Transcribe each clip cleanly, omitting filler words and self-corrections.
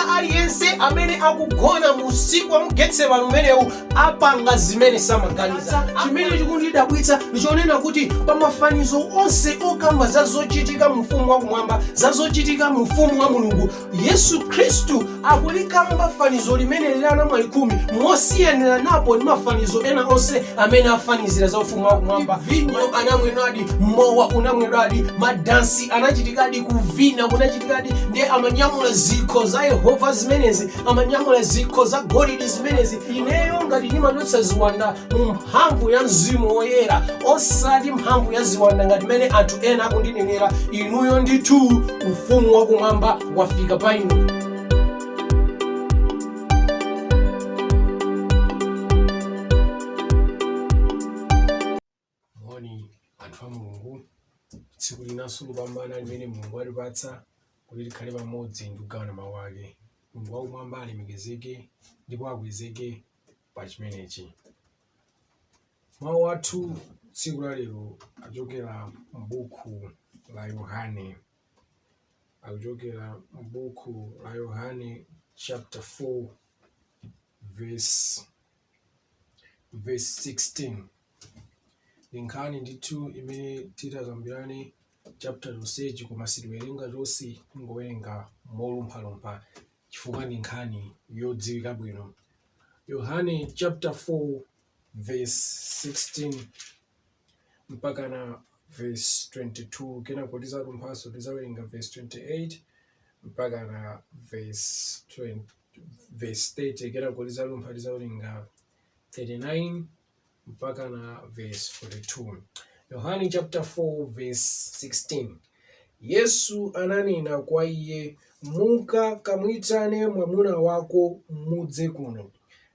wina aliyense amene akugona mu usiku wa mugetsebano umenewu apanga zimene samaganiza. Chimene chikundidabwitsa ndichonena kuti pa mafanizo onse okamba za zochitika mu ufumu wakumwamba, za zochitika mu ufumu wa Mulungu, Yesu Khristu akulikamba fanizo limene lili anamwali 10 mosiyanira napo ndi mafanizo ena onse amene afanizira za ufumu wakumwamba. Vinyo anamwedwadi, mowa unamwedwadi, madansi anachitikadi, kuvina kunachitikadi, ndi amanyamula zikho za Yehova zimenezi, amanyamula zikho za golide zimenezi. Ineyo ngati ndimadutsa ziwanda mu mphamvu ya Mzimu Woyera, osati mphamvu ya ziwanda ngati mene anthu ena akundinenera, inuyo ndithu ufumu wakumwamba wafika pa inu. Anthu a Mulungu, tsiku linanso lopambana limene Mulungu alipatsa kuti likhale pamodzi ndi kugawana mawu ake. Mulungu wakumwamba alemekezeke ndipo akwezeke pa chimenechi. Mawu athu tsiku la lero achokera m'buku la Yohane. Akuchokera m'buku la Yohane chapter 4 verse 16. Nkhani ndithu imene titakambirane chapter chonsechi, koma sitiwerenga chonse, tingowerenga molumphalumpha chifukwa ndi nkhani yodziwika bwino. Yohane chapter 4 verse 16 mpaka na verse 22, kenako tizalumphaso tizawerenga verse 28 mpaka na verse 30, kenako tizalumpha tizawerenga 39 mpaka na verse 42. Yohane chapter 4 verse 16. Yesu ananena kwa iye, muka kamwitane mwamuna wako mudze kuno.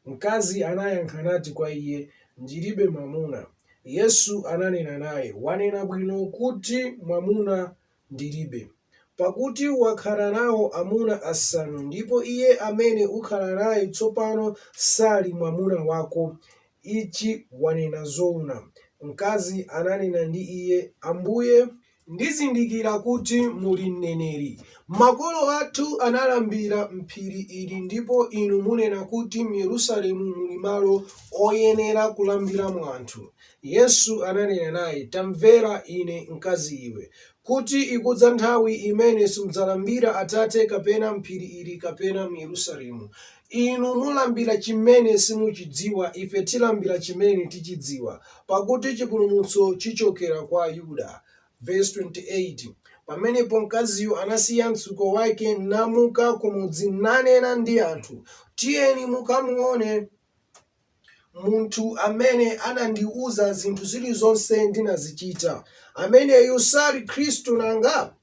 Mkazi anayankha nati kwa iye, ndilibe mwamuna. Yesu ananena naye, wanena bwino kuti mwamuna ndilibe, pakuti wakhala nawo amuna asanu, ndipo iye amene ukhala naye tsopano sali mwamuna wako. Ichi wanena zoona. Mkazi ananena ndi iye, Ambuye, ndizindikira kuti muli mneneri. Makolo athu analambira m'phiri ili, ndipo inu munena kuti mu Yerusalemu muli malo oyenera kulambiramo anthu. Yesu ananena naye, tamvera ine mkazi iwe, kuti ikudza nthawi imene simudzalambira Atate kapena m'phiri ili kapena mu Yerusalemu. Inu mulambira chimene simuchidziwa, ife tilambira chimene tichidziwa, pakuti chipulumutso chichokera kwa Ayuda. Verse 28. Pamenepo mkaziyo anasiya mtsuko wake namuka kumudzi nanena ndi anthu, tiyeni mukamuone munthu amene anandiuza zinthu zilizonse ndinazichita. Ameneyu sali Khristu nanga?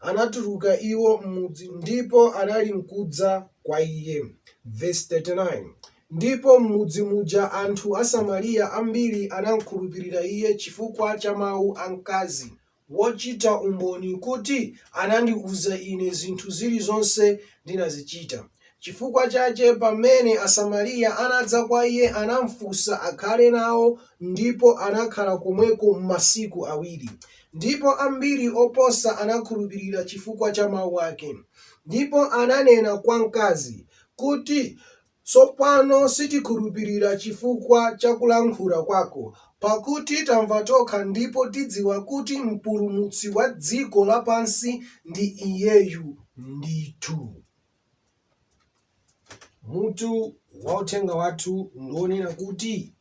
Anatuluka iwo m'mudzi ndipo anali mkudza kwa iye. Verse 39. Ndipo m'mudzi muja anthu Asamariya ambiri anamkhulupirira iye chifukwa cha mawu a mkazi wochita umboni kuti anandiuza ine zinthu zilizonse ndinazichita. Chifukwa chache pamene Asamariya anadza kwa iye anamufunsa akhale nawo, ndipo anakhala komweko masiku awiri. Ndipo ambiri oposa anakhulupirira chifukwa cha mawu ake. Ndipo ananena kwa mkazi kuti, tsopano sitikhulupirira chifukwa cha kulankhula kwako, pakuti tamva tokha ndipo tidziwa kuti mpulumutsi wa dziko lapansi ndi iyeyu ndithu. Mutu wa uthenga wathu ndionena kuti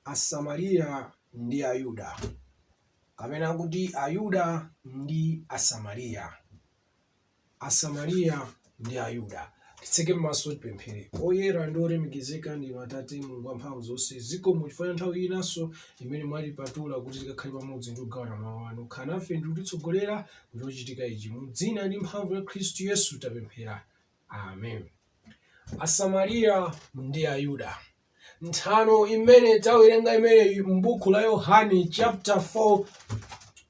Asamariya ndi Ayuda, kapena kuti Ayuda ndi Asamariya. Asamariya ndi Ayuda. Titseke m'maso tipemphere. Oyera ndi olemekezeka ndi Atate Mulungu wamphamvu zonse, zikomo chifukwa nthawi inanso imene mwatipatula kuti tikakhale pamodzi ndi kugawana mawu anu. Khala nafe ndi kutitsogolera kuti chochitika ichi, mu dzina ndi mphamvu ya Khristu Yesu tapemphera. Amen. Asamariya ndi Ayuda. Nthano imene tawerenga imeneyi m'buku la Yohane chapter 4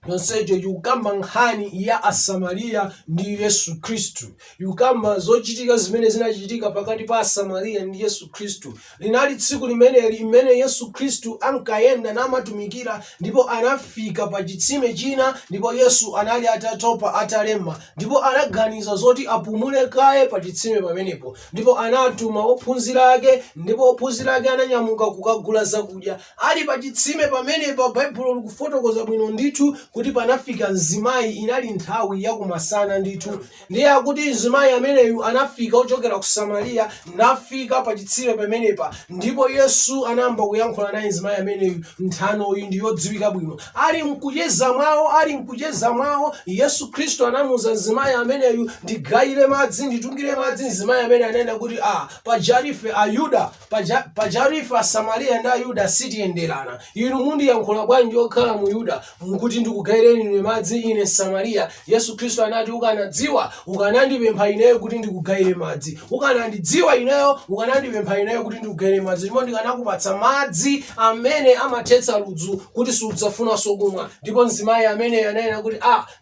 nonsejo yukamba nkhani ya Asamariya ndi Yesu Khristu. Yukamba zochitika zimene zinachitika pakati pa Asamariya ndi Yesu Khristu. Linali tsiku limene Yesu Khristu ankayenda namatumikira, ndipo anafika pa chitsime china, ndipo Yesu anali atatopa atalema, ndipo anaganiza zoti apumule kaye pa chitsime pamenepo, ndipo anatuma ophunzira ake, ndipo ophunzira ake ananyamuka kukagula zakudya. Ali pa chitsime pamenepo Baibulo likufotokoza bwino ndithu kuti panafika mzimayi, inali nthawi yakumasana ndithu. Ndiye akuti mzimayi ameneyu anafika ochokera ku Samariya, nafika pa chitsime pamenepa, ndipo Yesu anayamba kuyankhula naye mzimayi ameneyu. Nthanoyi ndi yodziwika bwino. Ali mkucheza mwawo, Yesu Khristu anamuza mzimayi ameneyu, ndigayire madzi, nditungire madzi. Mzimayi amene anena kuti pajarife Ayuda, pajarife Asamariya ndi Ayuda sitiyenderana. Inu mundiyankhula bwanji okhala mu Yuda mukuti ndikugayireni ine madzi, ine Samariya? Yesu Khristu anati ukanadziwa ukanandipempha ineyo kuti ndikugayire madzi. Ukanandidziwa ineyo ukanandipempha ineyo kuti ndikugayire madzi, ndipo ndikanakupatsa madzi amene amathetsa ludzu kuti sudzafunanso kumwa. Ndipo mzimayi amene anayena kuti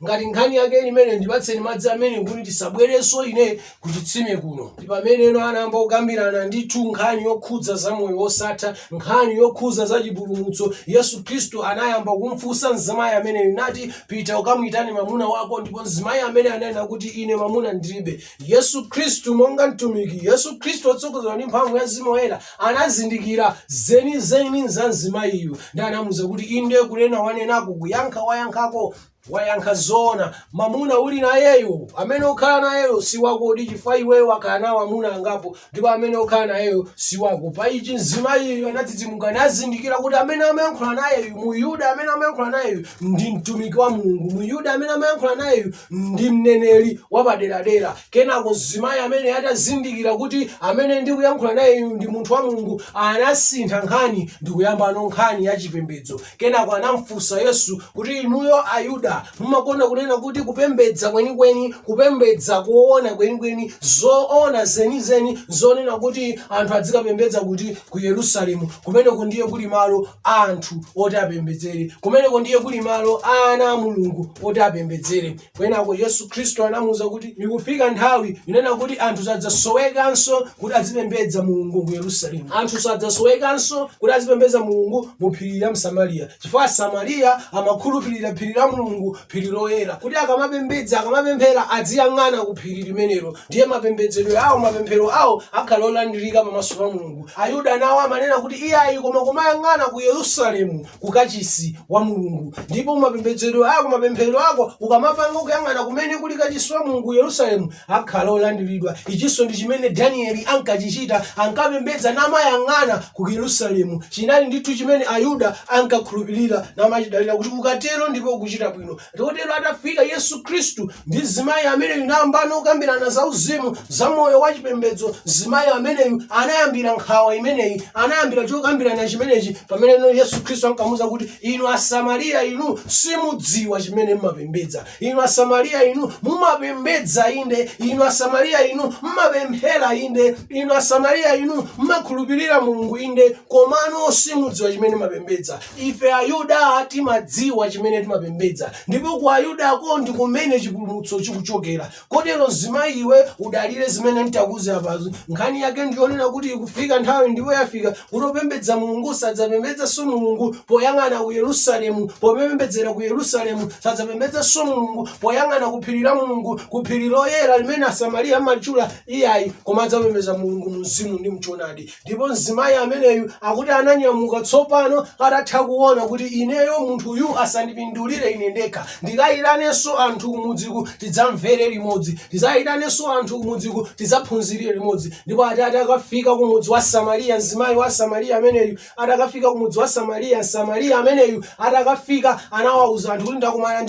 ngati nkhani yake imene ndipatseni madzi amene kuti ndisabwerenso ine ku chitsime kuno. Ndi pamene eno anayamba kukambirana ndithu nkhani yokhudza za moyo wosatha, nkhani yokhudza za chipulumutso. Yesu Khristu anayamba kumfunsa mzimayi amene nati pita ukamuyitane mwamuna wako, ndipo mzimayi amene anayena kuti ine mwamuna ndilibe. Yesu Khristu monga mtumiki, Yesu Khristu otsogozedwa ndi mphamvu ya Mzimu Woyera anazindikira zenizeni za mzimayiyu, ndi anamuza kuti inde kunena wanenako, kuyankha wayankhako wayankha zoona. Mwamuna uli nayeyo, amene ukhala nayeyo si wako, chifukwa iweyo wakhala nawo amuna angapo, ndipo amene ukhala nayeyo si wako. Pa ichi mzimayiyo anadzidzimuka, anazindikira kuti amene amayankhula nayeyo, Muyuda amene amayankhula nayeyo ndi mtumiki wa Mulungu, Muyuda amene amayankhula nayeyo ndi mneneri wapaderadera. Kenako mzimayi amene atazindikira kuti amene ndikuyankhula nayeyo ndi munthu wa Mulungu, anasintha nkhani ndikuyamba nkhani ya chipembedzo. Kenako anamfunsa Yesu kuti inuyo Ayuda mumakonda kunena kuti kupembedza kwenikweni, kupembedza kuona kwenikweni, zoona zenizeni zonena kuti anthu adzikapembedza kuti ku Yerusalemu, kumeneko ndiye kuli malo anthu oti apembedzere, kumeneko ndiye kuli malo ana a Mulungu oti apembedzere. Kwenako Yesu Khristu anamuza kuti ikufika nthawi inena kuti anthu sadzasowekanso kuti azipembedza Mulungu ku Yerusalemu. Anthu sadzasowekanso kuti azipembedza Mulungu mu phiri la Samariya, chifukwa Samariya amakhulupirira phiri la Mulungu, phiri loyera, kuti akamapembedza akamapemphera adziyang'ana ku phiri limenelo. Ndiye mapembedzedwe awo, mapemphero awo akhala olandirika pamaso pa Mulungu. Ayuda nawo amanena kuti iyayi koma kumayang'ana ku Yerusalemu, ku kachisi wa Mulungu. Ndipo mapembedzedwe ako, mapemphero ako ukamapanga kuyang'ana kumene kuli kachisi wa Mulungu ku Yerusalemu, akhala olandiridwa. Ichinso ndi chimene Danieli ankachichita, ankapembedza namayang'ana ku Yerusalemu. Chinali ndithu chimene Ayuda ankakhulupirira namachidalira kuti ukatero ndipo ukuchita bwino. Lotero atafika Yesu Khristu ndi mzimayi amene inayambano kukambirana za uzimu, za moyo wa chipembedzo. Mzimayi ameneyu anayambira nkhawa imeneyi, anayambira chokambirana chimenechi pamene Yesu Khristu ankamuza kuti inu Asamariya inu simudziwa chimene mumapembedza, inu Asamariya inu mumapembedza inde, inu Asamariya inu mumapemphera inde, inu Asamariya inu mumakhulupirira Mulungu inde, komano simudziwa chimene mumapembedza. Ife Ayuda timadziwa chimene timapembedza, ndipo ku Ayuda ako ndi kumene chipulumutso chikuchokera. Kotero mzimayi iwe udalire zimene nditakuza apazo. Nkhani yake ndionena kuti ikufika nthawi ndipo yafika utopembedza Mulungu, sadzapembedza so Mulungu poyang'ana ku Yerusalemu, popembedzera ku Yerusalemu sadzapembedza so Mulungu poyang'ana ku phiri la Mulungu, ku phiri loyera limene Asamariya amachula iyayi, koma adzapembedza Mulungu mu mzimu ndi mchoonadi. Ndipo mzimayi ameneyu akuti ananyamuka tsopano atatha kuona kuti ineyo munthuyu asandipindulire ine ndekha, ndikayitanenso anthu kumudziku tidzamvere limodzi, tidzayitanenso anthu kumudziku tidzaphunzirire limodzi. Ndipo atati akafika kumudzi wa Samariya, mzimayi wa Samariya ameneyu atakafika kumudzi wa Samariya, Samariya ameneyu atakafika anawawuza anthu kuti ndakumana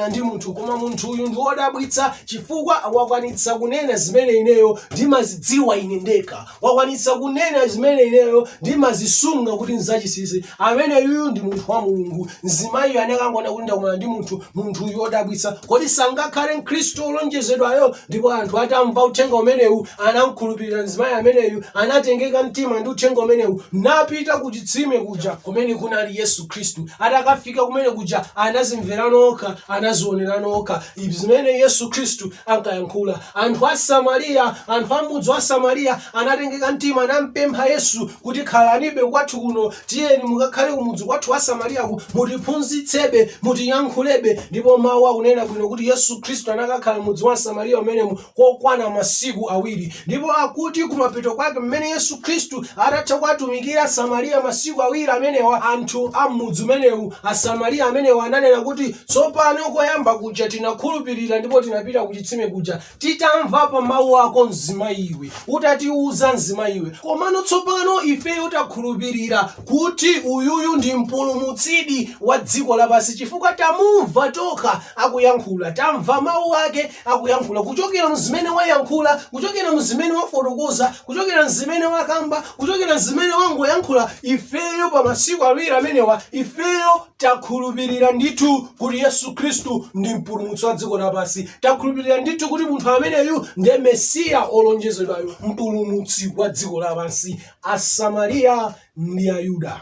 ndi munthu, koma munthuyu ndi wodabwitsa chifukwa wakwanitsa kunena zimene ineyo ndimazidziwa ine ndekha, wakwanitsa kunena zimene ineyo ndimazisunga kuti nzachisisi. Ameneyu ndi munthu wa Mulungu. Mzimayi anakangona kuti ndakumana ndi munthu yodabwitsa. Kodi sangakhale Mkhristu olonjezedwayo ndipo anthu atamva uthenga umenewu anamkhulupirira mzimayi ameneyu, anatengeka mtima ndi uthenga umenewu, napita ku chitsime kuja kumene kunali Yesu Khristu. Atakafika kumene kuja anazimvera nokha, anazionera nokha zimene Yesu Khristu ankayankhula. Anthu a Samariya, anthu a mudzi wa Samariya anatengeka mtima, anampempha Yesu kuti khalanibe kwathu kuno, tiyeni mukakhale kumudzi kwathu wa Samariyaku, mutiphunzitsebe, mutiyankhulebe. Ndipo mawu akunena bwino kuti Yesu Khristu anakakhala mudzi wa Samariya umenemu kokwana masiku awiri. Ndipo akuti kumapeto kwake mmene Yesu Khristu atatha kuwatumikira Samariya masiku awiri amenewa, anthu a mudzi umenewu, Asamariya amenewa, ananena kuti tsopano koyamba kuja tinakhulupirira ndipo tinapita ku chitsime kuja, titamva pa mawu ako mzimayiwe, utatiuza mzimayiwe, komano tsopano ifeyo takhulupirira kuti uyuyu ndi mpulumutsidi wa dziko lapansi, chifukwa tamumva tokha akuyankhula, tamva mawu ake akuyankhula, kuchokera mzimene wayankhula, kuchokera mzimene wafotokoza, kuchokera mzimene wakamba, kuchokera mzimene wangoyankhula. Ifeyo pa masiku awiri amenewa, ifeyo takhulupirira ndithu kuti Yesu Khristu ndi mpulumutsi wa dziko lapansi. Takhulupirira ndithu kuti munthu ameneyu ndiye Mesiya olonjezedwayo, mpulumutsi wa dziko lapansi. Asamariya ndi Ayuda.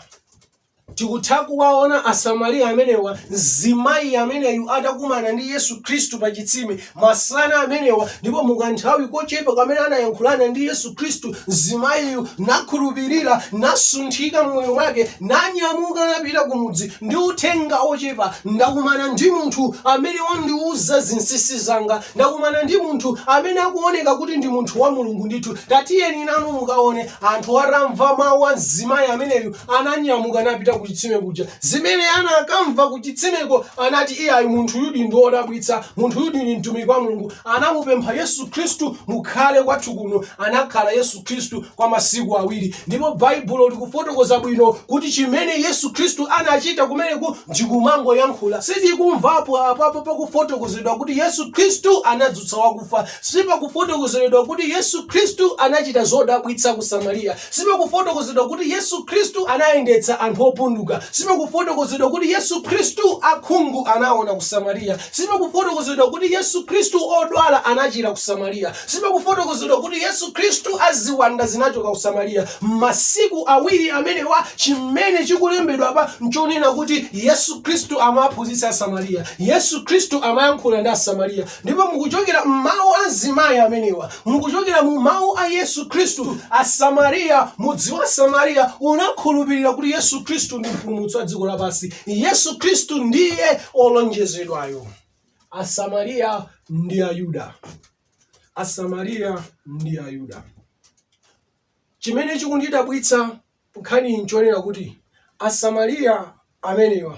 Tikutha kuwaona Asamariya amenewa, mzimayi ameneyu atakumana ndi Yesu Khristu pa chitsime masana amenewa, ndipo mukanthawi kochepa kamene anayankhulana ndi Yesu Khristu, mzimayiyu nakhulupirira, nasunthika mmoyo mwake, nanyamuka napita kumudzi ndi uthenga ochepa. Ndakumana ndi munthu amene wandiuza zinsinsi zanga, ndakumana ndi munthu amene akuoneka kuti ndi munthu wa Mulungu ndithu. Tatiyeni nanu mukaone. Anthu atamva mawu a mzimayi ameneyu ananyamuka napita ku chitsime kuja. Zimene ana akamva ku chitsimeko anati iyayi munthu yudi ndi wodabwitsa, munthu yudi ndi mtumiki wa Mulungu. Anamupempha Yesu Khristu mukhale kwathu kuno. Anakhala Yesu Khristu kwa masiku awiri. Ndipo Baibulo likufotokoza bwino kuti chimene Yesu Khristu anachita kumeneko ndikumangoyankhula. Sitikumvapo apapo pakufotokozedwa kuti Yesu Khristu anadzutsa wakufa, sipakufotokozedwa kuti Yesu Khristu anachita zodabwitsa ku Samariya, sipakufotokozedwa kuti Yesu Khristu anayendetsa anthu opunduka, sipakufotokozedwa kuti Yesu Khristu akhungu anaona ku Samariya, sipakufotokozedwa kuti Yesu Khristu odwala anachira ku Samariya, sipakufotokozedwa kuti Yesu Khristu aziwanda zinachoka ku Samariya. Masiku awiri amenewa chimene chikulembedwa pa nchonena kuti Yesu Khristu amaphunzitsa Samariya, Yesu Khristu amayankhula ndi Samariya. Ndipo mukuchokera m'mawu a mzimayi amenewa, mukuchokera mu mawu a Yesu Khristu, Asamariya, mudzi wa Samariya unakhulupirira kuti Yesu Khristu ndi mpulumutsi wa dziko lapansi. Yesu Khristu ndiye olonjezedwayo. Asamariya ndi Ayuda. Asamariya ndi Ayuda. Chimene chikundidabwitsa nkhani nchonena kuti Asamariya amenewa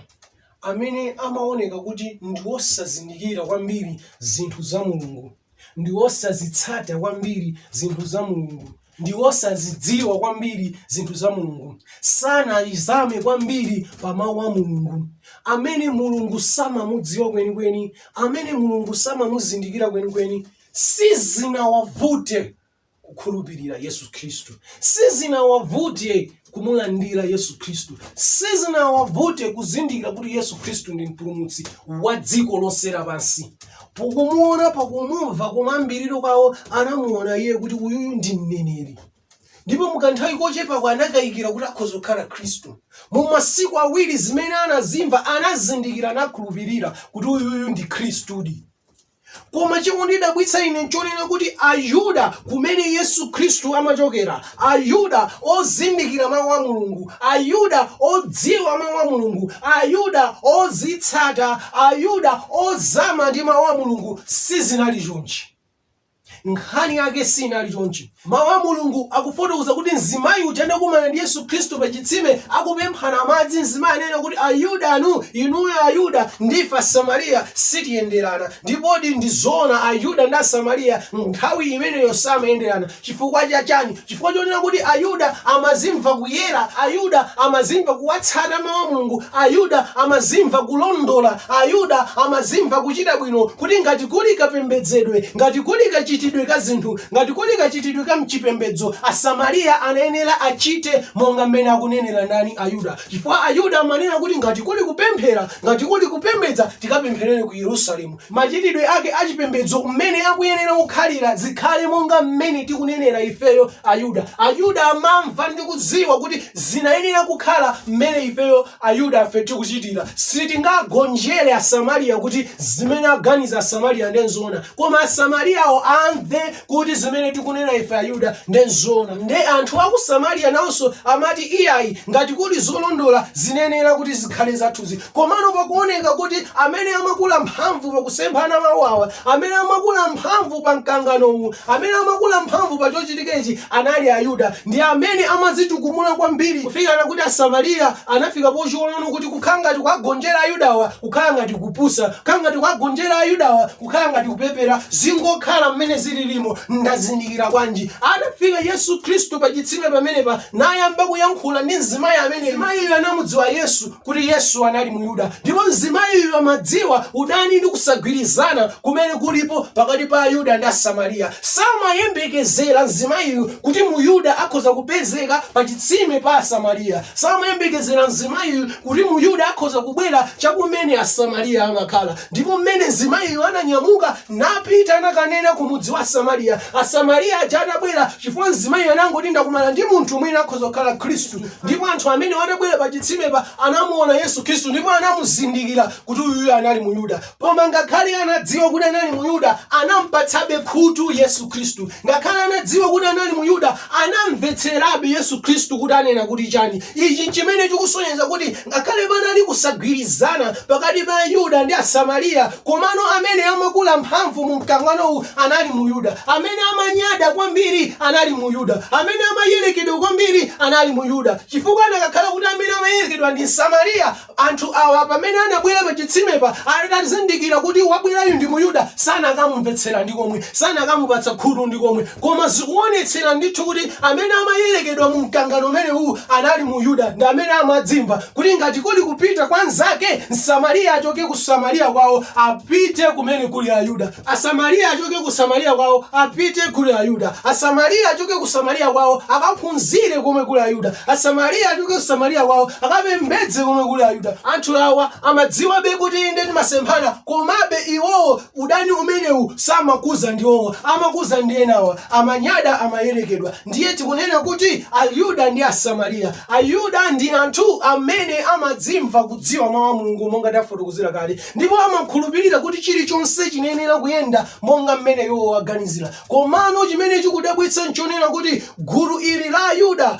amene amaoneka kuti ndi osazindikira kwambiri zinthu za Mulungu, ndi osazitsata kwambiri zinthu za Mulungu, ndi osazidziwa kwambiri zinthu za Mulungu, sanalizame kwambiri pa mawu a Mulungu, amene Mulungu samamudziwa kwenikweni, amene Mulungu samamuzindikira kwenikweni, sizinawavute kukhulupirira Yesu Khristu, sizinawavute kumulandira Yesu Khristu, sizinawavute kuzindikira kuti Yesu Khristu ndi mpulumutsi wa dziko lonse lapansi. Pakumuona, pakumumva, kumambiriro kwawo anamuona iye kuti uyuyu ndi mneneri. Ndipo mukanthawi kochepa anakayikira kuti akhoza kukhala Khristu. Mu masiku awiri zimene anazimva, anazindikira, anakhulupirira kuti uyuyu ndi Khristu. Koma chikundidabwitsa ine nchonena kuti Ayuda kumene Yesu Khristu amachokera, Ayuda ozindikira mawu a Mulungu, Ayuda odziwa mawu a Mulungu, Ayuda ozitsata, Ayuda ozama ndi mawu a Mulungu, sizinali chonchi. Nkhani yake sinali chonchi. Mawu a Mulungu akufotokoza kuti mzimayi uja anakumana ndi Yesu Khristu pa chitsime akupemphana madzi. Mzimayi anena kuti Ayuda anu, inuyo Ayuda ndife Asamariya sitiyenderana. Ndipodi ndizoona Ayuda ndi Asamariya nthawi imeneyo samayenderana. Chifukwa chachani? Chifukwa chonena kuti Ayuda amazimva kuyera, Ayuda amazimva kuwatsata mawu a Mulungu, Ayuda amazimva kulondola, Ayuda amazimva kuchita bwino, kuti ngati kuli kapembedzedwe, ngati kuli kachitidwe kachitidwe ka zinthu ngati kuli kachitidwe ka mchipembedzo, Asamariya anayenera achite monga mmene akunenera ndani? Ayuda. Chifukwa Ayuda amanena kuti ngati kuli kupemphera, ngati kuli kupembedza, tikapempherere ku Yerusalemu. Machitidwe ake achipembedzo mmene akuyenera kukhalira zikhale monga mmene tikunenera ifeyo Ayuda. Ayuda amamva ndi kudziwa kuti zinayenera kukhala mmene ifeyo Ayuda afe tikuchitira. Sitingagonjere Asamariya kuti zimene aganiza Asamariya ndenzona, koma Asamariyawo amve kuti zimene tikunena ife Ayuda ndenzona. Nde anthu aku Samariya nawonso amati iyayi ngati kuli zolondola zinenera kuti zikhale zathuzi. Komano pakuoneka kuti amene amakula mphamvu pakusemphana mawu awa, amene amakula mphamvu pa mkanganowu, amene amakula mphamvu pa chochitikechi anali Ayuda. Ndi amene amazitukumula kwambiri kufikana kuti Asamariya anafika pochiona kuti kukhala ngati kwagonjera Ayudawa kukhala ngati kupusa, kukhala ngati kwagonjera Ayudawa kukhala ngati kupepera, zingokhala mmene zililimo. Ndazindikira kwanji atafika Yesu Khristu pa chitsime pamenepa nayamba kuyankhula ndi mzimayi amene mzimayiyo anamudziwa Yesu kuti Yesu anali Muyuda, ndipo mzimayiyo amadziwa udani ndi kusagwirizana kumene kulipo pakati pa Ayuda ndi Asamariya. Samayembekezera mzimayiyo kuti Muyuda akhoza kupezeka pa chitsime pa Asamariya. Samayembekezera mzimayiyo kuti Muyuda akhoza kubwera chakumene Asamariya amakhala. Ndipo mmene mzimayiyo ananyamuka napita nakanena ku mudzi wa Asamariya, Asamariya aja atabwera chifukwa mzimayiyo anangoti ndakumana ndi munthu mwina akhoza kukhala Khristu. Ndipo anthu amene atabwera pa chitsimepa anamuona Yesu Khristu ndipo anamuzindikira kuti uyu anali Muyuda. Koma ngakhale anadziwa kuti anali Muyuda, anampatsabe khutu Yesu Khristu. Ngakhale anadziwa kuti anali Muyuda, anamvetserabe Yesu Khristu kuti anena kuti chani. Ichi chimene chikusonyeza kuti ngakhale panali kusagwirizana pakati pa Ayuda ndi Asamariya, komano amene amakula mphamvu mu mkanganowu anali Muyuda. Amene amanyada kwambiri anali Muyuda. Amene amayerekedwa kwambiri anali Muyuda. Chifukwa ngakhala kuti amene amayerekedwa ndi Samariya, anthu awa pamene anabwera pa chitsimepa atazindikira kuti wabwerayo ndi Muyuda, sanakamumvetsera ndi komwe, sanakamupatsa khutu ndi komwe. Koma zikuonetsera ndithu kuti amene amayerekedwa mu mkangano umenewu anali Muyuda, ndi amene amadzimva kuti ngati kuli kupita kwa nzake, Msamariya achoke ku Samariya kwawo apite kumene kuli Ayuda. Asamariya achoke ku Samariya kwawo apite kuli Ayuda. Asamariya achoke ku Samariya kwawo akaphunzire komwe kuli Ayuda. Asamariya achoke ku Samariya kwawo akapembedze komwe kuli Ayuda. Anthu awa amadziwa be kuti inde ndi masemphana, komabe iwowo udani umenewu samakuza ndiwowo, amakuza ndi enawa, amanyada amayerekedwa. Ndiye tikunena kuti Ayuda ndi Asamariya. Ayuda ndi anthu amene amadzimva kudziwa mawu a Mulungu monga tafotokozera kale, ndipo amakhulupirira kuti chilichonse chinenera kuyenda monga mmene iwo aganizira. Komano chimene chikudabwitsa nchonena kuti gulu ili la Ayuda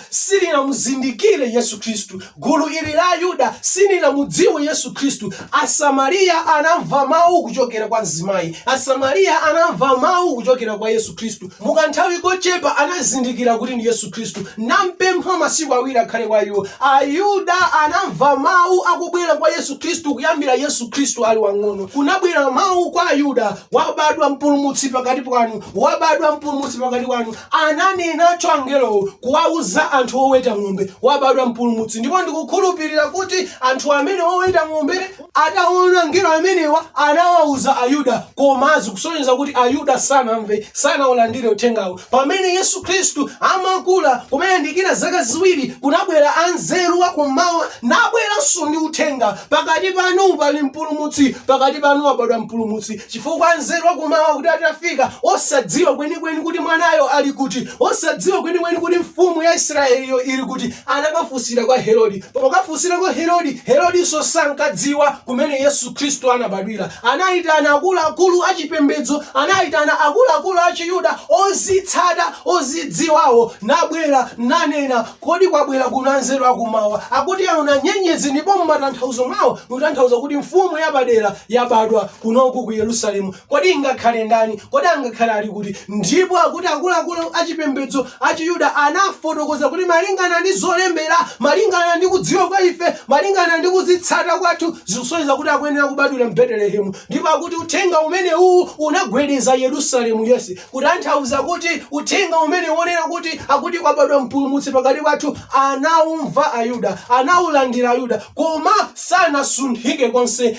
silinamuzindikire Yesu Khristu. Gulu ili la Ayuda silinamudziwe Yesu Khristu. Asamariya anamva mawu kuchokera kwa mzimayi. Asamariya anamva mawu kuchokera kwa Yesu Khristu. Mukanthawi kochepa anazindikira kuti ndi Yesu Khristu. Nampempha masiku awiri akhale kwa iwo. Ayuda anamva mawu akubwera kwa Yesu Khristu kuyambira Yesu Khristu ali wang'ono. Kunabwera mawu kwa Ayuda, wabadwa mpulumutsi pakati panu, wabadwa mpulumutsi pakati panu. Ananenacho angelowo kuwauza anthu oweta ng'ombe, wabadwa mpulumutsi. Ndipo ndikukhulupirira kuti anthu amene oweta ng'ombe ataona angelo amenewa anawauza Ayuda, komazi kusonyeza kuti Ayuda sanamve, sanaulandire uthengawo. Pamene Yesu Khristu amakula kumayandikira zaka ziwiri, kunabwera anzeru wakummawa nabweranso ndi uthenga. Pakati panu pali mpulumutsi, pakati panu wabadwa mpulumutsi. Chifukwa anzeru wakummawa kuti atafika osadziwa kwenikweni kuti mwanayo ali kuti, osadziwa kwenikweni kuti mfumu ya Israeli ili kuti, anakafunsira kwa Herodi. Pokafunsira kwa Herodi, Herodinso sankadziwa kumene Yesu Khristu anabadwira. Anayitana akuluakulu achipembedzo, anayitana akuluakulu achiyuda ozitsata ozidziwawo, nabwera nanena kodi kwabwera kuno anzeru akummawa akuti aona nyenyezi, ndipo mmatanthauzo mwawo mutanthauza kuti mfumu yapadera yabadwa kunoku ku Yerusalemu. Kodi ingakhale ndani? Kodi angakhale ali kuti? Ndipo akuti akuluakulu achipembedzo achiyuda anafotokoza kuti malingana ndi zolembera, malingana ndi kudziwa kwa ife, malingana ndi kuzitsata kwathu, zikusonyeza kuti akuyenera kubadwira m'Betelehemu. Ndipo akuti uthenga umene uwu unagwedeza Yerusalemu yonse, kutanthauza kuti uthenga umene wonena kuti akuti kwabadwa mpulumutsi pakati pathu anaumva Ayuda, anaulandira Ayuda, koma sanasunthike konse,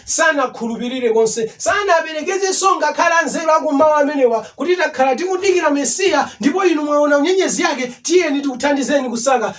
sanakhulupirire konse, sanaperekezenso ngakhala nzeru akummawa amenewa kuti takhala tikudikira Mesiya ndipo inu mwaona nyenyezi yake, tiyeni tikuthandizeni kusaka,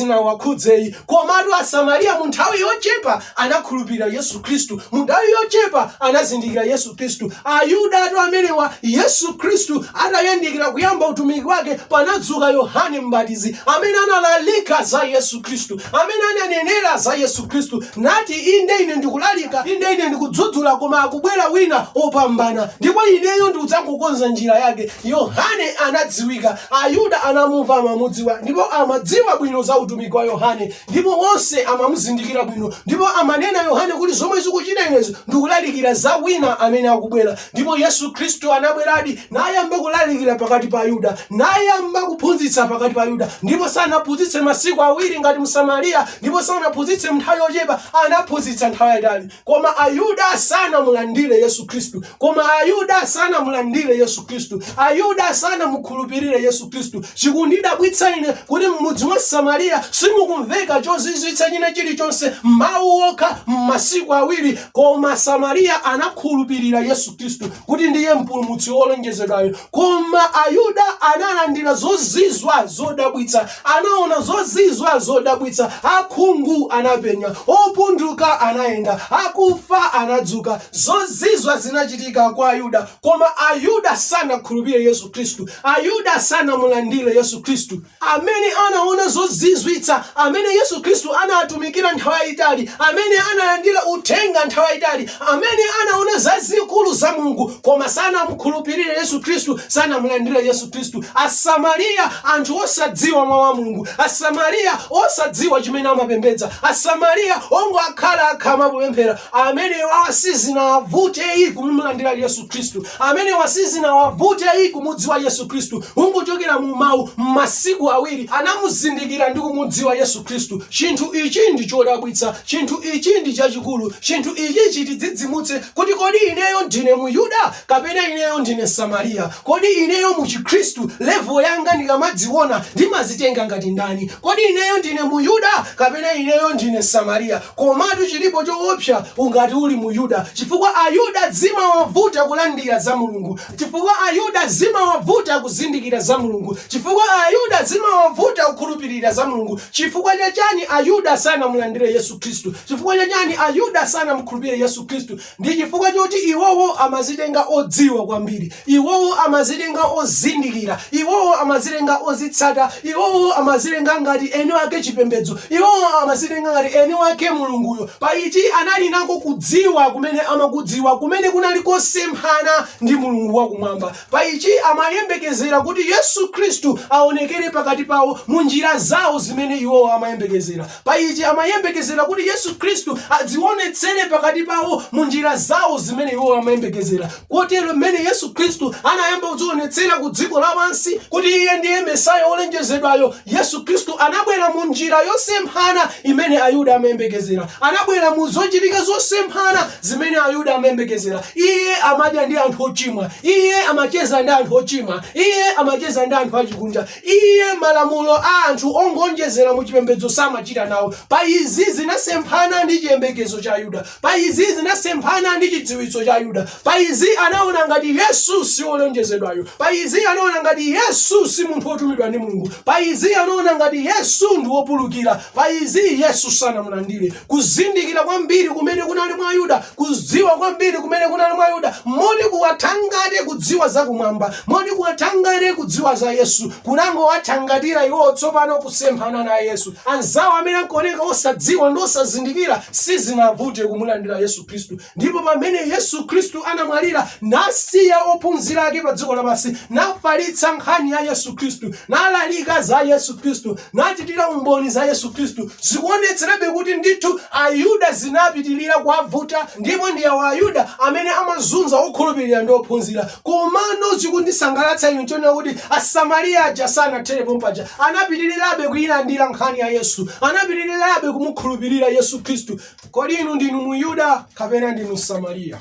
sizinawakhudzeyi. Komatu Asamariya mu nthawi yochepa anakhulupirira Yesu Khristu, mu nthawi yochepa anazindikira Yesu Khristu. Ayuda atu amenewa Yesu Khristu atayandikira kuyamba utumiki wake, panadzuka Yohane Mbatizi amene analalika za Yesu Khristu, amene ananenera za Yesu Khristu, nati inde ine ndikulalika, inde ine ndikudzudzula, koma akubwera wina opambana, ndipo ineyo ndikudzangokonza njira yake. Yohane anadziwika, Ayuda anamumva, amamudziwa, ndipo amadziwa bwino za utumiki wa Yohane, ndipo onse amamuzindikira bwino, ndipo amanena Yohane kuti zomwe zikuchita inezo ndikulalikira za wina amene akubwera. Ndipo Yesu Khristu anabweradi nayamba kulalikira pakati pa Ayuda, nayamba kuphunzitsa pakati pa Ayuda, ndipo sanaphunzitse masiku awiri ngati Msamariya, ndipo sanaphunzitse nthawi yochepa, anaphunzitsa nthawi yayitali. Koma Ayuda sanamulandire Yesu Khristu, koma Ayuda sanamulandire Yesu Khristu, Ayuda sanamukhulupirire Yesu Khristu. Chikundidabwitsa ine kuti m'mudzi wa Samariya simukumveka chozizwitsa china chilichonse, mawu okha m'masiku awiri, koma Samariya anakhulupirira Yesu Khristu kuti ndiye mpulumutsi wolonjezedwayo. Koma Ayuda analandira zozizwa zodabwitsa, anaona zozizwa zodabwitsa, akhungu anapenya, opunduka anayenda, akufa anadzuka. Zozizwa zinachitika kwa Ayuda, koma Ayuda sanakhulupirire Yesu Khristu, Ayuda sanamulandire Yesu Khristu. Amene anaona zozizwitsa, amene Yesu Khristu anatumikira nthawi yayitali, amene analandira uthenga nthawi yayitali, amene anaona zazikulu za Mulungu, koma sanamukhulupirire Yesu Khristu, sanamulandire Yesu Khristu. Asamariya anthu osadziwa mawu a Mulungu, Asamariya osadziwa chimene amapembedza, Asamariya ongo akhala amapemphera, amene sizinawavute kumulandira Yesu Khristu, amene sizinawavute kumudziwa Yesu Khristu. Ungochokera mu mawu m'masiku awiri anamuzindikira ndi kumudziwa Yesu Khristu. Chinthu ichi ndi chodabwitsa, chinthu ichi ndi chachikulu, chinthu ichi chitidzidzimutse kuti kodi ineyo ndine Muyuda kapena ineyo ndine Samariya, kodi ineyo mu Chikhristu level yanga ndikamadziona ndimazitenga ngati ndani, kodi ineyo ndine Muyuda kapena ineyo ndine Samariya. Komatu chilipo choopsa ungati uli Muyuda, chifukwa Ayuda zimawavuta kulandira za Mulungu, chifukwa Ayuda zimawavuta kuzindikira za Mulungu, chifukwa Ayuda zimawavuta kukhulupirira za Mulungu. Chifukwa chani Ayuda sanamulandire Yesu Khristu? Chifukwa chani Ayuda sanamukhulupirire Yesu Khristu? Ndi chifukwa choti iwowo amazitenga odziwa kwambiri, iwowo amazitenga ozindikira, iwowo amazitenga ozitsata, iwowo amazitenga ngati eni wake chipembedzo, iwowo amazitenga ngati eni wake Mulunguyo. Paiti anali nako kudziwa kumene amakudziwa, kumene kunali kosemphana ndi Mulungu wakumwamba. Paiti amayembekezera kuti Yesu Khristu aonekere pakati pawo mu njira zawo zimene iwowo amayembekezera. Paiti amayembekezera kuti Yesu Khristu adzionetsere pakati pawo mu njira zawo zimene iwowo amayembekezera. Kotero mmene Yesu Khristu anayamba kudzionetsera ku dziko lapansi kuti iye ndiye Mesaya wolonjezedwayo, Yesu Khristu anabwera mu njira yosemphana imene Ayuda amayembekezera, anabwera mu zochitika zosemphana zimene Ayuda amayembekezera. Iye amadya ndi anthu ochimwa, iye amacheza ndi anthu ochimwa, iye amacheza ndi anthu achikunja, iye malamulo a anthu ongonjezera mu chipembedzo samachita nawo. Pa izi zinasemphana ndi chiyembekezo cha Ayuda, pa izi zinasemphana ndi chidziwitso cha Ayuda. Pa izi anaona ngati Yesu si wolonjezedwayo, pa izi anaona ngati Yesu si munthu wotumidwa ndi Mulungu, pa izi anaona ngati Yesu ndi wopulukira, pa izi Yesu sanamulandire. Kuzindikira kwambiri kumene kunali mwa Ayuda, kudziwa kwambiri kumene kunali mwa Ayuda, moti kuwatangate kudziwa za kumwamba, moti kuwatangate kudziwa za Yesu, kunangowathangatira iwo tsopano kusemphana na Yesu. Anzawo amene ankaoneka osadziwa ndi osazindikira sizinavute kumulandira Yesu Khristu. Ndipo pamene Yesu Khristu anamwalira, nasiya ophunzira ake pa dziko lapansi, nafalitsa nkhani ya Yesu Khristu, nalalika za Yesu Khristu, nachitira umboni za Yesu Khristu, zikuonetserebe kuti ndithu Ayuda zinapitirira kuwavuta, ndipo ndi awo Ayuda amene amazunza okhulupirira ndi ophunzira. Komano chikundisangalatsa ine chonena kuti Asamariya aja sanatherepo mpaja, anapitirirabe kuyilandira nkhani ya Yesu, anapitirirabe kumukhulupirira Yesu Khristu. Kodi inu ndinu Muyuda kapena ndinu Samariya?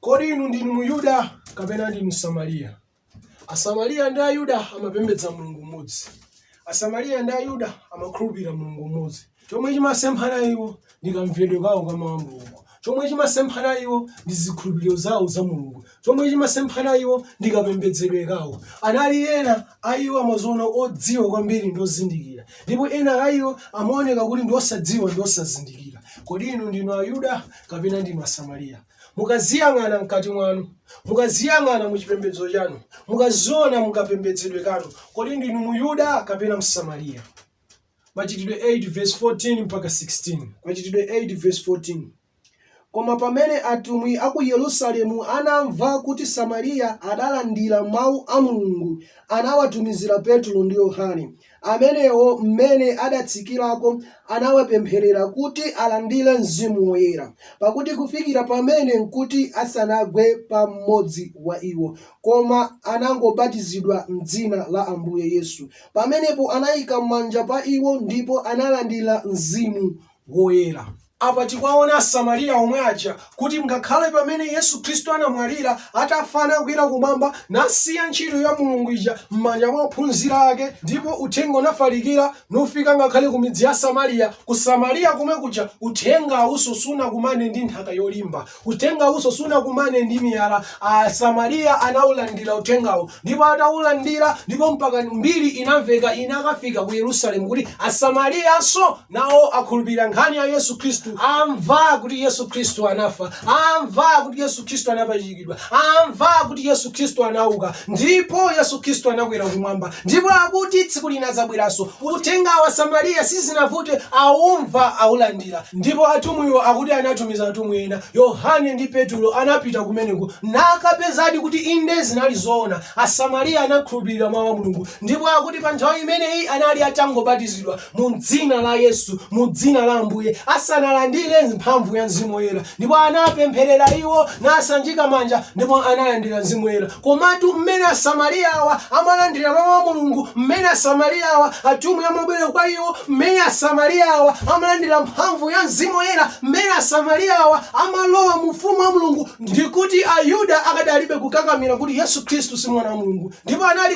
Kodi inu ndinu Muyuda kapena ndinu Samariya? Asamariya ndi Ayuda amapembedza Mulungu mmodzi, Asamariya ndi Ayuda amakhulupirira Mulungu mmodzi. Chomwe chimasemphana iwo ndi kamvedwe kawo ka mawu a Mulungu, chomwe chimasemphana iwo ndi zikhulupiriro zawo za Mulungu, chomwe chimasemphana iwo ndi kapembedzedwe kawo. Anali ena a iwo amazoona odziwa kwambiri ndi ozindikira, ndipo ena a iwo amaoneka kuti ndi osadziwa ndi osazindikira. Kodi inu ndinu Ayuda kapena ndinu Asamariya? Mukaziyang'ana mkati mwanu, mukaziyang'ana muchipembedzo chanu, mukaziona mukapembedzedwe kanu, kodi ndinu Muyuda kapena Msamariya? Machitidwe 8 verse 14 mpaka 16. Machitidwe 8 verse 14. Koma pamene atumwi a ku Yerusalemu anamva kuti Samariya adalandira mawu a Mulungu, anawatumizira Petro ndi Yohane. Amenewo mmene adatsikirako anawapempherera kuti alandire Mzimu Woyera, pakuti kufikira pamene nkuti asanagwe pa mmodzi wa iwo, koma anangobatizidwa m'dzina la Ambuye Yesu. Pamenepo anayika manja pa iwo ndipo analandira Mzimu Woyera. Apa tikwaona Asamariya omwe aja kuti ngakhale pamene Yesu Khristu anamwalira atafa anakwera kumwamba nasiya ntchito ya Mulungu ija m'manja mwa ophunzira ake, ndipo uthenga unafalikira nufika ngakhale ku midzi ya Samariya. Ku Samariya kumwe kuja uthenga awuso sunakumane ndi nthaka yolimba, uthenga awuso sunakumane ndi miyala. Asamariya anawulandira uthengawo, ndipo atawulandira ndipo mpaka mbiri inamveka inakafika ku Yerusalemu kuti Asamariyanso nawo akhulupirira nkhani ya Yesu Khristu, amva kuti Yesu Khristu anafa, amva kuti Yesu Khristu anapachikidwa, amva kuti Yesu Khristu anauka, ndipo Yesu Khristu anakwera kumwamba, ndipo akuti tsiku linadzabweranso. Uthenga wa Samariya sizinavute, awumva awulandira. Ndipo atumwiwo akuti anatumiza atumwi ena, Yohane ndi Petro anapita kumeneko nakapezadi kuti inde zinali zoona. Asamariya anakhulupirira mawu a Mulungu, ndipo akuti pa nthawi imeneyi anali atangobatizidwa mu dzina la Yesu, mu dzina la Ambuye, asanalandire mphamvu ya Mzimu Woyera. Ndipo anapempherera iwo nasanjika manja, ndipo analandira Mzimu Woyera. Komatu mmene Asamariya awa amalandira mawu a Mulungu, mmene Asamariya awa atumwi amabwera kwa iwo, mmene Asamariya awa amalandira mphamvu ya Mzimu Woyera, mmene Asamariya awa amalowa mu ufumu wa Mulungu, ndikuti Ayuda akadalibe kukakamira kuti Yesu Khristu si mwana wa Mulungu, ndipo anali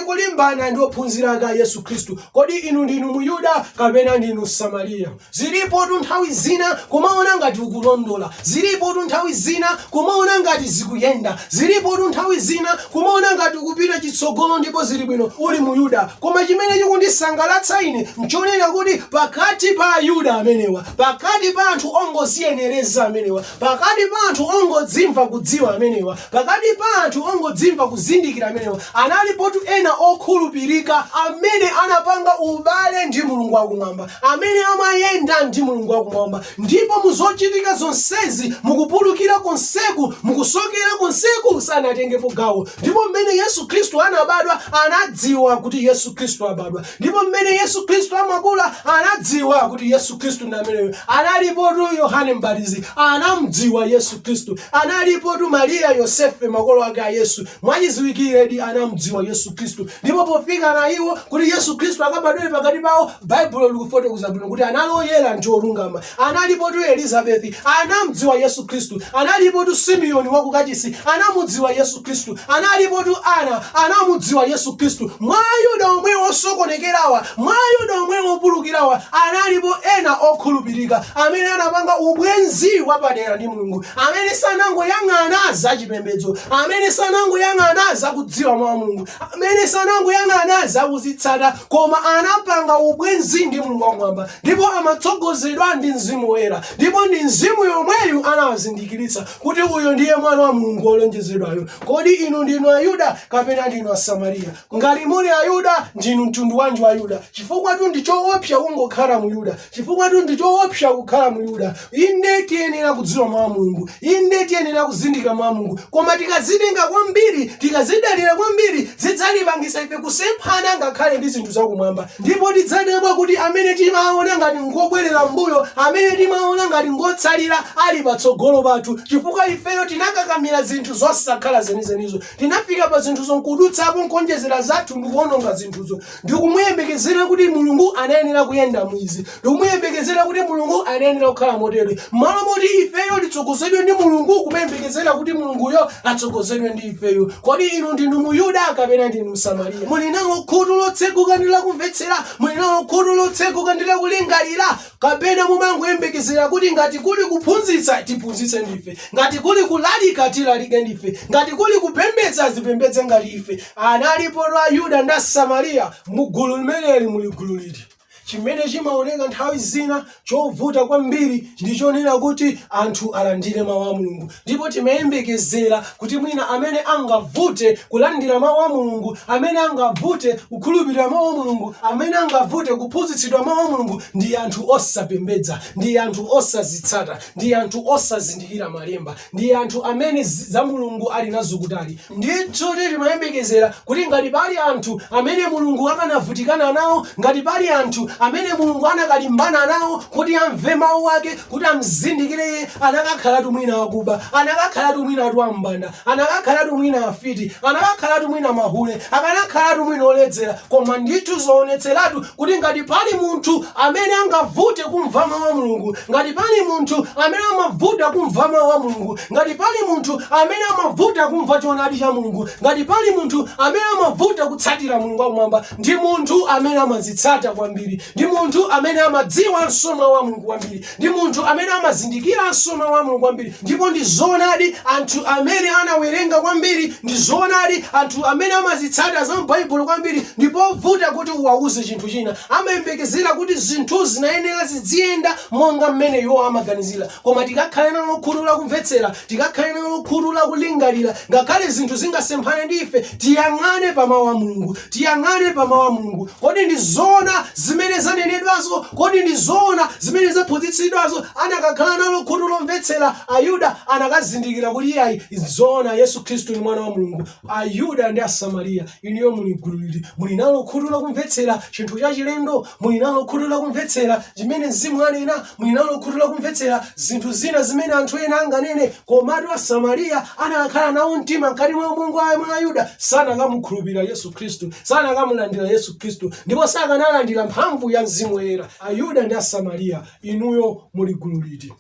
kulimbana ndi ophunzira ake a Yesu Khristu. Kodi inu ndinu Muyuda kapena ndinu Samariya? Zilipo nthawi zina kumaona ngati ukulondola, zilipo nthawi zina kumaona ngati zikuyenda, zilipo nthawi zina kumaona ngati ukupita chitsogolo ndipo zili bwino uli Muyuda. Koma chimene chikundisangalatsa ine nchonena kuti pakati pa Ayuda amenewa, pakati pa anthu ongoziyenereza amenewa, pakati pa anthu ongodzimva kudziwa amenewa, pakati pa anthu ongodzimva kuzindikira amenewa, analipotu ena okhulupirika amene anapanga ubale ndi Mulungu wakumwamba, amene amayenda ndi Mulungu wakumwamba. Ndipo muzochitika zonsezi, mukupulukira konseku, mukusokera konseku, sanatengepo gawo. Ndipo mmene Yesu Khristu anabadwa anadziwa kuti Yesu Khristu abadwa, ndipo mmene Yesu Khristu amakula anadziwa kuti Yesu Khristu ndi ameneyo. Analipotu Yohane Mbatizi anamdziwa Yesu Khristu, analipotu Mariya Yosefe makolo ake a Yesu mwachidziwikiredi anamdziwa Yesu Khristu. Ndipo pofika na iwo kuti Yesu Khristu akabadwe pakati pawo, Baibulo likufotokoza bwino kuti analoyera ndi olungama. Analipotu Elizabeth anamdziwa Yesu Khristu, analipotu Simeoni wa ku Kachisi anamudziwa Yesu Khristu, analipotu Ana anamudziwa Yesu Khristu. Mwa Ayuda omwe osokonekerawa, mwa Ayuda omwe opulukirawa, analipo ena okhulupirika amene anapanga ubwenzi wapadera ndi Mulungu, amene sanangoyang'ana za chipembedzo, amene sanangoyang'ana za kudziwa mawu a Mulungu, amene sanangoyang'ana za kuzitsata, koma anapanga ubwenzi ndi Mulungu wakumwamba, ndipo amatsogozedwa ndi Mzimu Woyera. Ndipo ndi Mzimu yomweyu anawazindikiritsa kuti uyo ndiye mwana wa Mulungu olonjezedwayo. Kodi inu ndinu Ayuda kapena ndinu Asamariya? Ngati muli Ayuda, ndinu mtundu wanji wa Ayuda? Chifukwa tu ndi choopsa kungokhala Muyuda, chifukwa tu ndi choopsa kukhala Muyuda. Inde tiyenera kudziwa mawu a Mulungu, inde tiyenera kuzindikira mawu a Mulungu, koma tikazitenga kwambiri, tikazidalira kwambiri, zidzalipangisa ife kusemphana ngakhale ndi zinthu zakumwamba. Ndipo tidzadabwa kuti amene timaona ngati ngobwerera mbuyo, amene timaona ngati ngotsalira ali patsogolo pathu, chifukwa ifeyo tinakakamira zinthu zosakhala zenizenizo. Tinafika pa zinthu zonkudutsapo nkonjezera zathu ndikuononga zinthuzo. Ndikumuyembekezera kuti Mulungu anayenera kuyenda mwizi, ndikumuyembekezera kuti Mulungu anayenera kukhala motere. Malo moti ifeyo titsogozedwe ndi Mulungu, kumuyembekezera kuti Mulunguyo atsogozedwe ndi ifeyo. Kodi inu ndinu Muyuda kapena ndinu Msamariya? Muli khutu lotsekuka ndi lakumvetsera, muli khutu lotsekuka ndi lakulingalira, kapena timangoyembekezera kuti ngati kuli kuphunzitsa tiphunzitse ndife, ngati kuli kulalika tilalike ndife, ngati kuli kupembedza zipembedze ngati ife. Analipo Ayuda ndi Asamariya, mugulu limeneli muli gulu liti. Chimene chimaoneka nthawi zina chovuta kwambiri ndichonena kuti anthu alandire mawu a Mulungu, ndipo timayembekezera kuti mwina amene angavute kulandira mawu a Mulungu, amene angavute kukhulupirira mawu a Mulungu, amene angavute kuphunzitsidwa mawu a Mulungu ndi anthu osapembedza, ndi anthu osazitsata, ndi anthu osazindikira malemba, ndi anthu amene za Mulungu ali nazo kutali. Ndithu timayembekezera kuti ngati pali anthu amene Mulungu akanavutikana nawo, ngati pali anthu amene Mulungu anakalimbana nawo kuti amve mawu ake, kuti amzindikire iye, anakakhalatu mwina akuba, anakakhalatu mwina atu ambanda, anakakhalatu mwina afiti, anakakhalatu mwina mahule, akanakhalatu mwina oledzera. Koma ndithu zoonetseratu kuti ngati pali munthu amene angavute kumva mawu a Mulungu, ngati pali munthu amene amavuta kumva mawu a Mulungu, ngati pali munthu amene amavuta kumva choonadi cha Mulungu, ngati pali munthu amene amavuta kutsatira Mulungu wakumwamba, ndi munthu amene amazitsata kwambiri, ndi munthu amene amadziwa mawu a Mulungu kwambiri, ndi munthu amene amazindikira mawu a Mulungu kwambiri. Ndipo ndi zoonadi anthu amene anawerenga kwambiri, ndi zoonadi anthu amene amazitsata za m'Baibulo kwambiri, ndipo vuta kuti uwauze chinthu china, amayembekezera kuti zinthu zinayenera ziziyenda monga mmene iwo amaganizira. Koma tikakhale nalo khutu la kumvetsera, tikakhale nalo khutu la kulingalira, ngakhale zinthu zingasemphane ndi ife, tiyang'ane pa mawu a Mulungu, tiyang'ane pa mawu a Mulungu. Kodi ndi zoona zimene zanenedwazo? Kodi ndi zoona zimene zaphunzitsidwazo? Anakakhala nalo khutu lomvetsera, Ayuda anakazindikira kuti iyayi zoona Yesu Khristu ni mwana wa Mulungu. Ayuda ndi Asamariya, inuyo muli gulu liti, muli nalo khutu la kumvetsera chinthu cha chilendo, muli nalo khutu la kumvetsera chimene Mzimu anena, muli nalo khutu la kumvetsera zinthu zina zimene anthu ena anganene. Komatu Asamariya anakakhala nawo mtima mkati mwa ubongo wa Ayuda, sanakamukhulupirira Yesu Khristu, sanakamulandira Yesu Khristu, ndipo sakanalandira mphamvu ya Mzimu Woyera. Ayuda ndi Asamariya, inuyo muli gulu liti.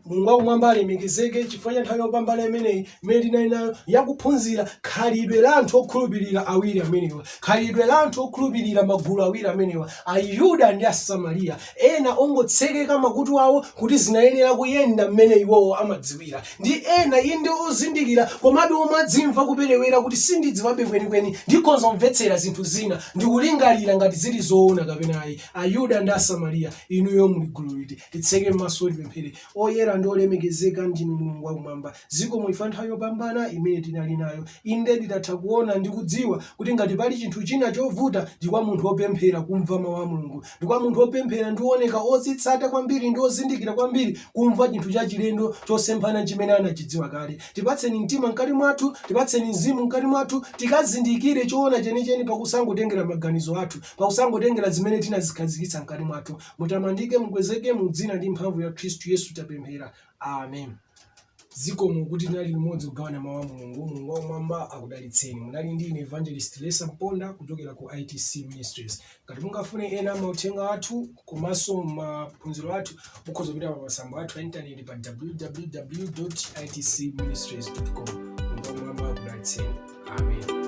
Mulungu wakumwamba alemekezeke chifukwa cha nthawi yopambana imeneyi imene tinali nayo yakuphunzira khalidwe la anthu okhulupirira awiri amenewa, khalidwe la anthu okhulupirira magulu awiri amenewa, Ayuda ndi Asamariya. Ena ongotsekeka makutu awo kuti zinayenera kuyenda mmene iwowo amadziwira, ndi ena inde ozindikira komabe omadzimva kuperewera kuti sindidziwabe kwenikweni, ndikonza kumvetsera zinthu zina ndikulingalira ngati zili zoona kapena ayi. Ayuda ndi Asamariya, inuyo muli gulu liti. Titseke m'maso tipemphere. Oyera ndi olemekezeka ndinu Mulungu wakumwamba, zikomo ifa nthawi yopambana imene tinali nayo. Inde nditatha kuona ndi kudziwa kuti ngati pali chinthu china chovuta ndi kwa munthu opemphera kumva mawu a Mulungu, ndi kwa munthu opemphera ndi oneka ozitsata kwambiri ndi ozindikira kwambiri kumva chinthu cha chilendo chosemphana chimene anachidziwa kale. Tipatseni mtima mkati mwathu, tipatseni mzimu mkati mwathu, tikazindikire choona chenicheni pakusangotengera maganizo athu, pakusangotengera zimene tinazikhazikitsa mkati mwathu. Mutamandike mukwezeke mu dzina ndi mphamvu ya Khristu Yesu tapemphera. Amen. Zikomo kuti tinali limodzi kugawana mawu a Mulungu. Mulungu wakumwamba akudalitseni. Munali ndi ine Evangelist Rhessah Mponda kuchokera ku ITC Ministries. Ngati mungafune ena mauthenga athu komanso maphunziro athu, mukhoza kupita pa masamba athu a intaneti pa www.itcministries.com. Mulungu wakumwamba akudalitseni. Amen.